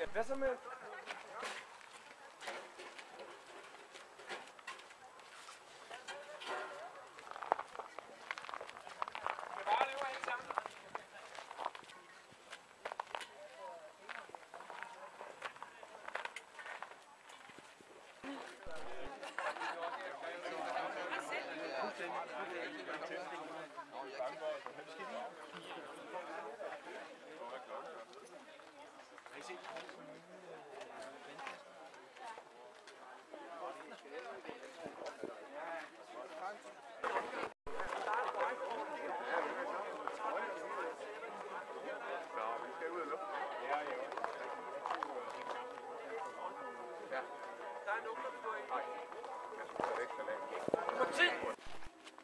Hvad så med?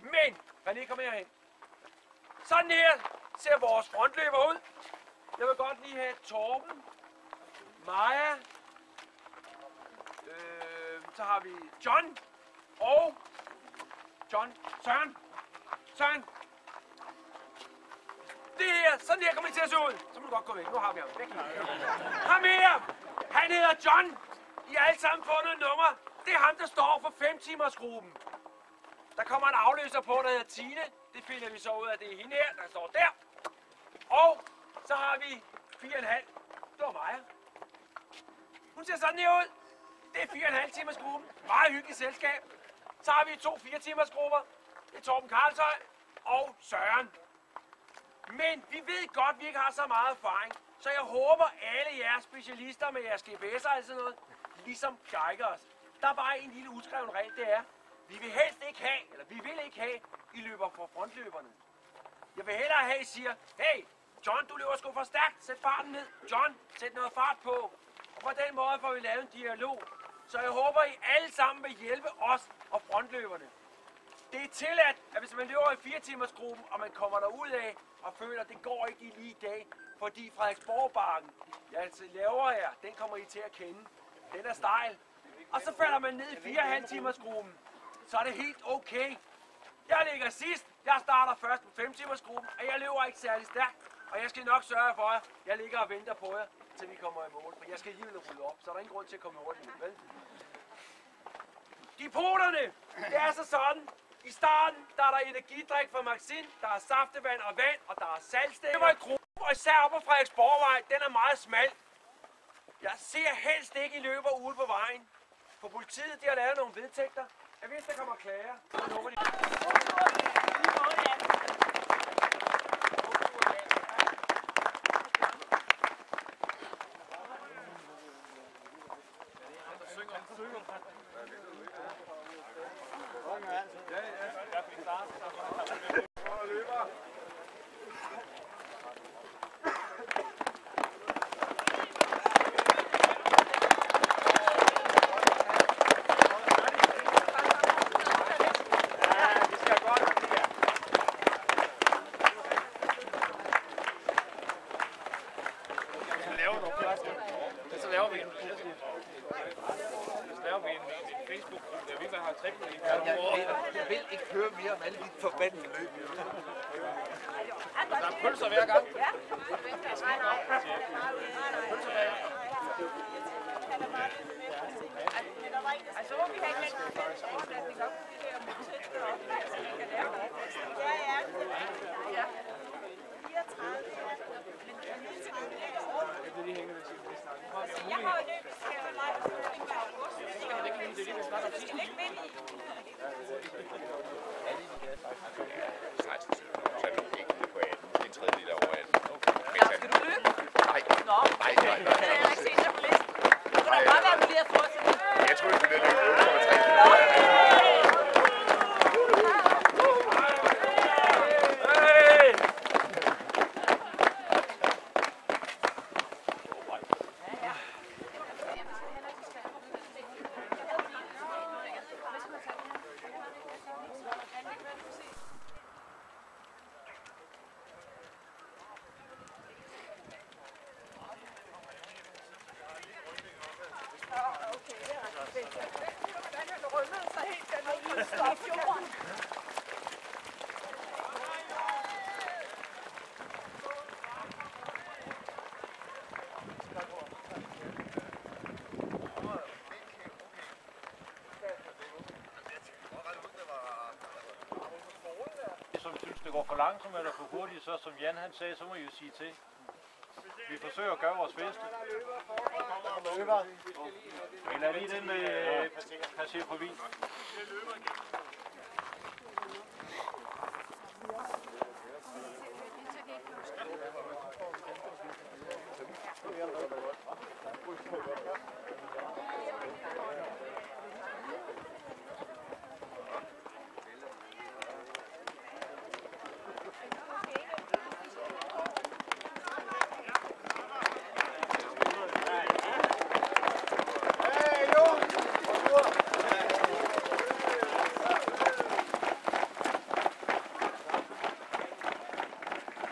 Men, René, kom herhen. Sådan her ser vores frontløber ud. Jeg vil godt lige have Torben, Maja, så har vi John og Søren. Det her, sådan her kommer det til at se ud. Så må du godt gå væk. Nu har vi ham. Ham her, han hedder John. I har alle sammen fundet et nummer. Det er ham, der står for 5-timersgruppen. Der kommer en afløser på, der hedder Tine. Det finder vi så ud af, det er hende her, der står der. Og så har vi 4,5. Det var Maja. Hun ser sådan her ud. Det er 4,5 timers gruppen. Meget hyggeligt selskab. Så har vi 2 4-timersgrupper. Det er Torben Karlshøj og Søren. Men vi ved godt, at vi ikke har så meget erfaring. Så jeg håber, alle jer specialister med jeres GPS'er og sådan noget, ligesom guider os. Der er bare en lille udskreven regel, det er, vi vil helst ikke have, eller vi vil ikke have, I løber for frontløberne. Jeg vil hellere have, I siger, hey, John, du løber sgu for stærkt, sæt farten ned. John, sæt noget fart på. Og på den måde får vi lavet en dialog. Så jeg håber, I alle sammen vil hjælpe os og frontløberne. Det er tilladt, at hvis man løber i 4-timersgruppen, og man kommer derud af og føler, at det går ikke lige i dag, fordi Frederiksborgbakken, jeg laver her, den kommer I til at kende. Den er stejl. Og så falder man ned i 4,5-timersgruppen. Så er det helt okay. Jeg ligger sidst. Jeg starter først på 5-timersgruppen, og jeg løber ikke særlig stærkt. Og jeg skal nok sørge for jer. Jeg ligger og venter på jer, til vi kommer i mål. For jeg skal alligevel rydde op, så er der ingen grund til at komme hurtigt ud, vel? Depoterne, det er så sådan. I starten, der er der energidrik fra Maxin, der er saftevand og vand, og der er saltstænger. Det var i gruppe, og især oppe på Frederiksborgvej, den er meget smal. Jeg ser helst ikke, I løber ude på vejen. For politiet, de har lavet nogle vedtægter. Jeg vidste, der kommer klager. Så laver vi en Facebook-gruppe, der vi har 3 Jeg vil ikke høre mere om alle de forbandede løb. Der er pølser hver gang. Altså, hvor vi har ikke lidt fælles op, det der med tæt op, så vi kan lave det. Ja. 34. Jeg har jo løbet, skal jeg lege på i august. Det skal ikke vinde i. Så er vi ikke på 18. Det er en tredjedel af over 18. Skal du løbe? Nej. Nå. Nej. Jeg har ikke set dig på listen. Så kan der bare være mulighed for at se. Jeg tror ikke, det er 8,3. det går for langsomt eller for hurtigt, så som Jan han sagde, så må I jo sige til. Vi forsøger at gøre vores bedste. Men lad lige den passere forbi.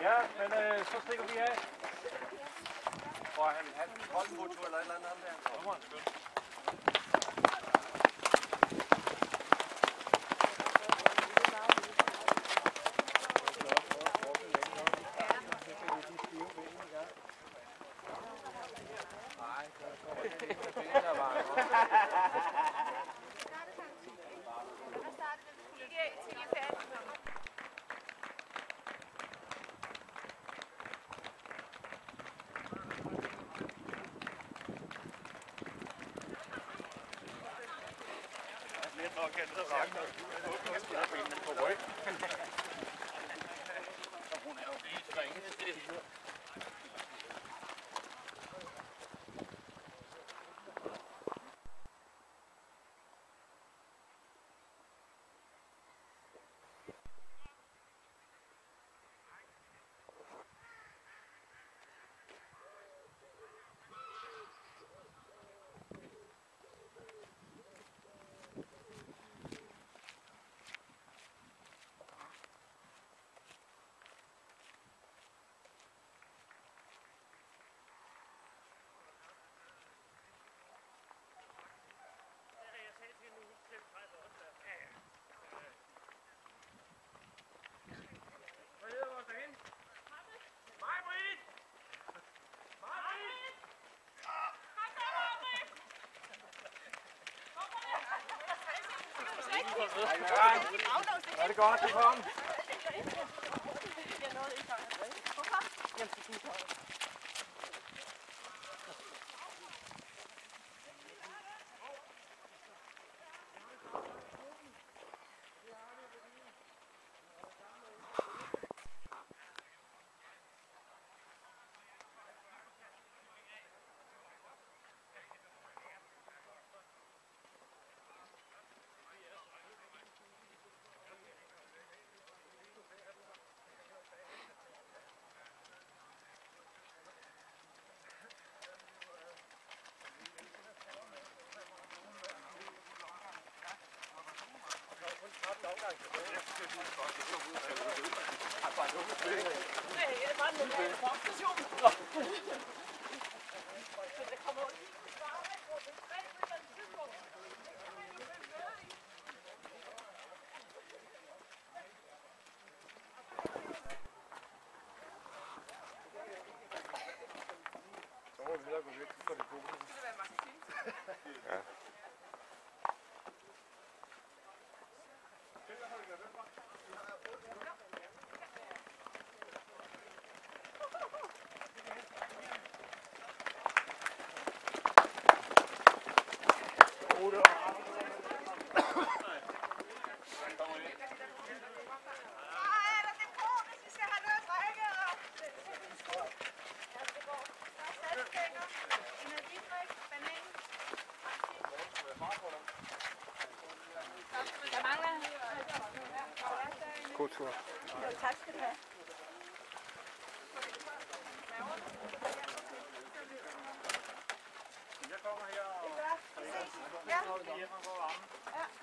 Ja, men så stikker vi af. Tror han vil have en håndfoto eller et eller andet der? Nu må han skynde. Er det godt, det kom? God tur. Tak skal du have. Jeg kommer her og... Ja.